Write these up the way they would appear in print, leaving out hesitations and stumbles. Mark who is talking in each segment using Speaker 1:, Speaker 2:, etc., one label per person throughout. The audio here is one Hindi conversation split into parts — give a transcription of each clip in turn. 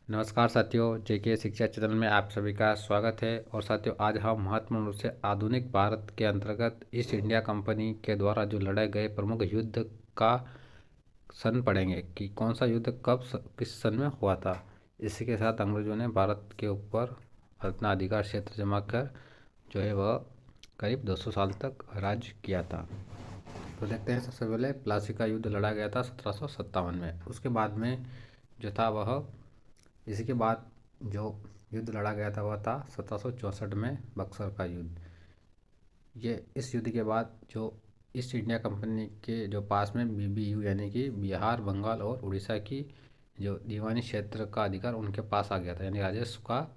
Speaker 1: नमस्कार साथियों, जेके शिक्षा चैनल में आप सभी का स्वागत है। और साथियों, आज हम महत्वपूर्ण रूप से आधुनिक भारत के अंतर्गत ईस्ट इंडिया कंपनी के द्वारा जो लड़े गए प्रमुख युद्ध का सन पढ़ेंगे कि कौन सा युद्ध किस सन में हुआ था। इसी के साथ अंग्रेजों ने भारत के ऊपर अपना अधिकार क्षेत्र जमा कर जो है वह करीब 200 साल तक राज्य किया था। तो देखते हैं, सबसे पहले प्लासी का युद्ध लड़ा गया था 1757 में। उसके बाद में जो था वह इसी के बाद जो युद्ध लड़ा गया था वह था 1764 में बक्सर का युद्ध। ये इस युद्ध के बाद जो ईस्ट इंडिया कंपनी के जो पास में बीबीयू यानी कि बिहार, बंगाल और उड़ीसा की जो दीवानी क्षेत्र का अधिकार उनके पास आ गया था, यानी राजस्व का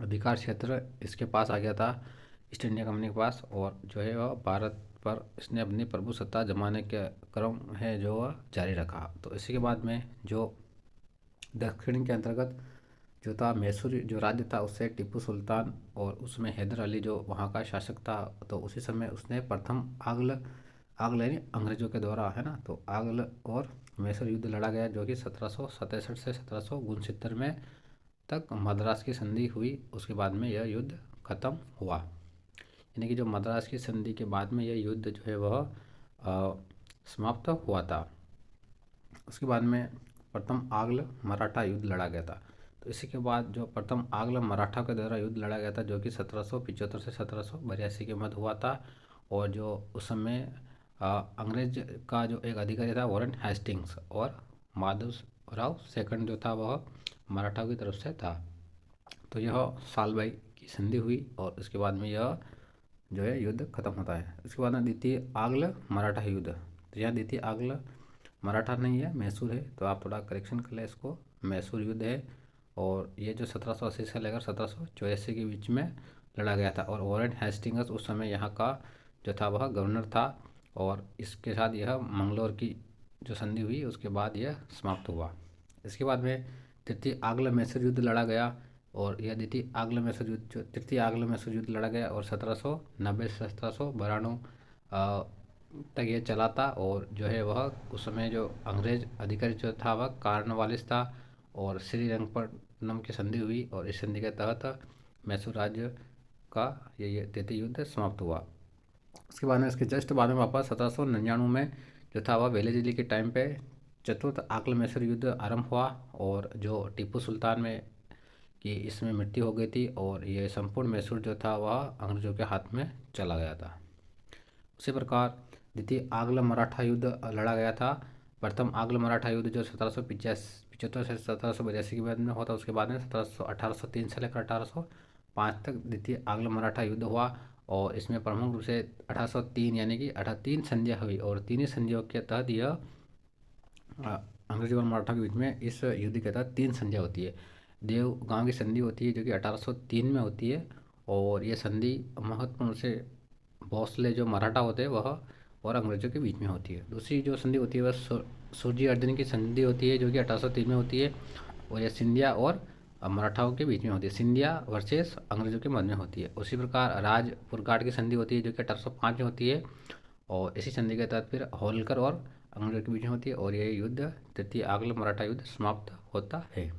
Speaker 1: अधिकार क्षेत्र इसके पास आ गया था, ईस्ट इंडिया कंपनी के पास। और जो है वह भारत पर इसने अपनी प्रभुसत्ता जमाने के क्रम है जो वह जारी रखा। तो इसी के बाद में जो दक्षिण के अंतर्गत जो था मैसूर जो राज्य था उससे टीपू सुल्तान और उसमें हैदर अली जो वहाँ का शासक था, तो उसी समय उसने प्रथम आगल यानी अंग्रेजों के द्वारा, है ना, तो आगल और मैसूर युद्ध लड़ा गया जो कि 1767 से 1769 में तक मद्रास की संधि हुई। उसके बाद में यह युद्ध खत्म हुआ, यानी कि जो मद्रास की संधि के बाद में यह युद्ध जो है वह समाप्त हुआ था। उसके बाद में प्रथम आंग्ल मराठा युद्ध लड़ा गया था। तो इसी के बाद जो प्रथम आंग्ल मराठा के द्वारा युद्ध लड़ा गया था जो कि 1775 से 1782 के मध्य हुआ था। और जो उस समय अंग्रेज का जो एक अधिकारी था वॉरेन हेस्टिंग्स और माधवराव सेकंड जो था वह मराठा की तरफ से था। तो यह सालबाई की संधि हुई और इसके बाद में यह जो है युद्ध खत्म होता है। उसके बाद में द्वितीय आंग्ल मराठा युद्ध। तो यह द्वितीय आंग्ल मराठा नहीं है, मैसूर है, तो आप थोड़ा करेक्शन कर लें इसको, मैसूर युद्ध है। और ये जो 1780 से लेकर 1784 के बीच में लड़ा गया था। और वॉरेन हेस्टिंग्स उस समय यहाँ का जो था वह गवर्नर था। और इसके साथ यह मंगलोर की जो संधि हुई उसके बाद यह समाप्त हुआ। इसके बाद में तृतीय आंग्ल मैसूर युद्ध लड़ा गया। और यह द्वितीय आंग्ल मैसूर युद्ध जो तृतीय आंग्ल मैसूर युद्ध लड़ा गया और 1790 से 1792 तक ये चला था। और जो है वह उस समय जो अंग्रेज अधिकारी जो था वह कार्नवालिस था। और श्रीरंगपट्टनम की संधि हुई और इस संधि के तहत मैसूर राज्य का ये तृतीय युद्ध समाप्त हुआ। उसके बाद में इसके जस्ट बाद में वापस 1799 में जो था वह वेलेजिली के टाइम पे चतुर्थ आंग्ल मैसूर युद्ध आरंभ हुआ। और जो टीपू सुल्तान में कि इसमें मृत्यु हो गई थी और ये संपूर्ण मैसूर जो था वह अंग्रेजों के हाथ में चला गया था। उसी प्रकार द्वितीय आंग्ल मराठा युद्ध लड़ा गया था। प्रथम आंग्ल मराठा युद्ध जो 1775 से 1782 के बाद में हुआ था। उसके बाद में 1803 से लेकर 1805 तक द्वितीय आंग्ल मराठा युद्ध हुआ। और इसमें प्रमुख रूप से 1803 यानी कि 18 संधियाँ हुई और तीन ही संधियों के तहत यह अंग्रेजों और मराठा के बीच में इस युद्ध के तहत 3 संधियाँ होती है। देवगांव की संधि होती है जो कि 1803 में होती है। और ये संधि महत्वपूर्ण से भोसले जो मराठा होते हैं वह और अंग्रेजों के बीच में होती है। दूसरी जो संधि होती है वह सूर्य अर्जुन की संधि होती है जो कि 1803 में होती है। और यह सिंधिया और मराठाओं के बीच में होती है, सिंधिया वर्सेस अंग्रेजों के मध्य में होती है। उसी प्रकार राजपुर घाट की संधि होती है जो कि 1805 में होती है। और इसी संधि के तहत फिर होलकर और अंग्रेजों के बीच में होती है और यह युद्ध तृतीय आंग्ल मराठा युद्ध समाप्त होता है।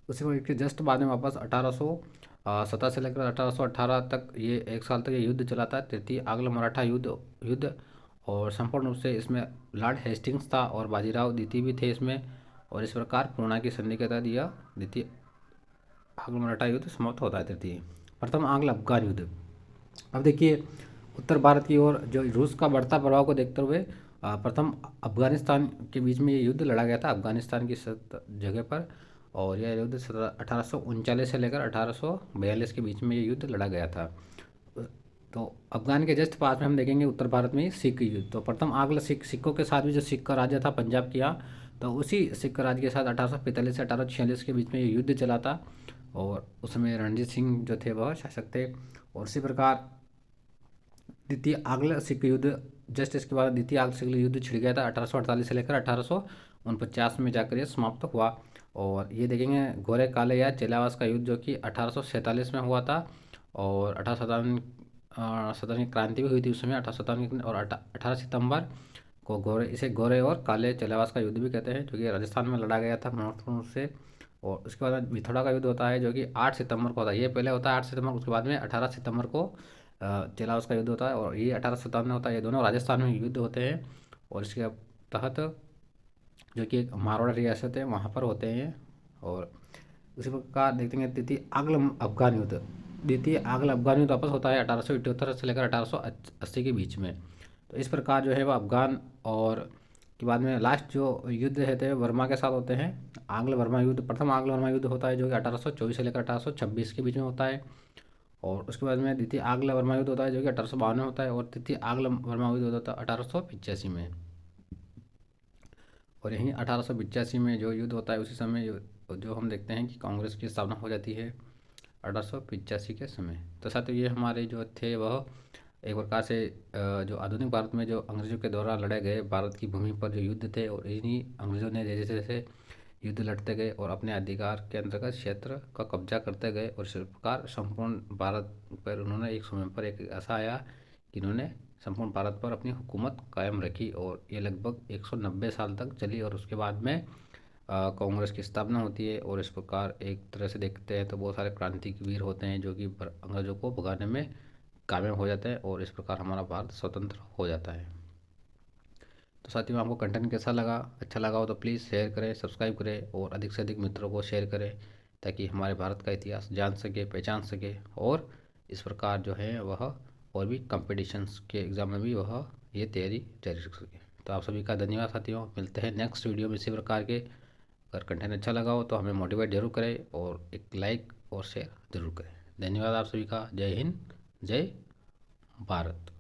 Speaker 1: उसी के जस्ट बाद में वापस 1817 से लेकर 1818 तक ये 1 साल तक ये युद्ध चला था, तृतीय आंग्ल मराठा युद्ध। और संपूर्ण रूप से इसमें लॉर्ड हेस्टिंग्स था और बाजीराव द्वितीय भी थे इसमें। और इस प्रकार पूर्णा की संधि के तहत यह द्वितीय आंग्ल मराठा युद्ध समाप्त होता है। तृतीय प्रथम आंग्ल अफगान युद्ध। अब देखिए, उत्तर भारत की ओर जो रूस का बढ़ता प्रभाव को देखते हुए प्रथम अफगानिस्तान के बीच में ये युद्ध लड़ा गया था, अफगानिस्तान की जगह पर। और यह युद्ध 1839 से लेकर 1842 के बीच में ये युद्ध लड़ा गया था। तो अफगान के जस्ट पास में हम देखेंगे उत्तर भारत में सिख युद्ध। तो प्रथम आंग्ल सिखों के साथ भी जो सिख का राज्य था पंजाब के यहाँ, तो उसी सिख राज्य के साथ 1845 से 1846 के बीच में ये युद्ध चला था। और उसमें रणजीत सिंह जो थे वह शासक थे। और इसी प्रकार द्वितीय आंग्ल सिख युद्ध जस्ट इसके बाद द्वितीय आंग्ल सिख युद्ध छिड़ गया था 1848 से लेकर 1849 में जाकर ये समाप्त हुआ। और ये देखेंगे गोरे काले या चेलावास का युद्ध जो कि 1847 में हुआ था। और 1857 की क्रांति भी हुई थी उस समय 1857 और 18 सितंबर को इसे गोरे और काले चेलावास का युद्ध भी कहते हैं जो कि राजस्थान में लड़ा गया था महत्वपूर्ण रूप से। और उसके बाद में मिथोड़ा का युद्ध होता है जो कि 8 सितंबर को होता है। ये पहले होता है 8 सितंबर, उसके बाद में 18 सितंबर को चिलाउस का युद्ध होता है, और ये 18 सितंबर में होता है। ये दोनों राजस्थान में युद्ध होते हैं, और इसके तहत जो कि एक मारवाड़ रियासत है वहाँ पर होते हैं। और उसी प्रकार देखते हैं द्वितीय आंग्ल अफगान युद्ध। द्वितीय आंग्ल अफगान युद्ध वापस होता है 1878 से लेकर 1880 के बीच में। तो इस प्रकार जो है वह अफगान और के बाद में लास्ट जो युद्ध रहते हैं वर्मा के साथ होते हैं, आंग्ल वर्मा युद्ध। प्रथम आंग्ल वर्मा युद्ध होता है जो कि 1824 से लेकर 1826 के बीच में होता है। और उसके बाद में द्वितीय आंग्ल वर्मा युद्ध होता है जो कि 1852 में होता है, और तृतीय आंग्ल वर्मा युद्ध होता है 1885 में। और यहीं 1885 में जो युद्ध होता है उसी समय जो हम देखते हैं कि कांग्रेस की स्थापना हो जाती है 1885 के समय। तो साथियों ये हमारे जो थे वह एक प्रकार से जो आधुनिक भारत में जो अंग्रेजों के द्वारा लड़े गए भारत की भूमि पर जो युद्ध थे, और इन्हीं अंग्रेजों ने जैसे जैसे युद्ध लड़ते गए और अपने अधिकार के अंतर्गत क्षेत्र का कब्जा करते गए, और इस प्रकार संपूर्ण भारत पर उन्होंने एक समय पर एक ऐसा आया कि इन्होंने संपूर्ण भारत पर अपनी हुकूमत कायम रखी, और ये लगभग 190 साल तक चली। और उसके बाद में कांग्रेस की स्थापना होती है। और इस प्रकार एक तरह से देखते हैं तो बहुत सारे क्रांतिवीर होते हैं जो कि अंग्रेजों को भगाने में कामयाब हो जाते हैं, और इस प्रकार हमारा भारत स्वतंत्र हो जाता है। तो साथियों आपको कंटेंट कैसा लगा, अच्छा लगा हो तो प्लीज़ शेयर करें, सब्सक्राइब करें, और अधिक से अधिक मित्रों को शेयर करें, ताकि हमारे भारत का इतिहास जान सके, पहचान सके, और इस प्रकार जो है वह और भी कंपटीशंस के एग्ज़ाम में भी वह ये तैयारी जारी रख सके। तो आप सभी का धन्यवाद साथियों, मिलते हैं नेक्स्ट वीडियो में इसी प्रकार के। अगर कंटेंट अच्छा लगा हो तो हमें मोटिवेट जरूर करें, और एक लाइक और शेयर ज़रूर करें। धन्यवाद आप सभी का। जय हिंद, जय भारत।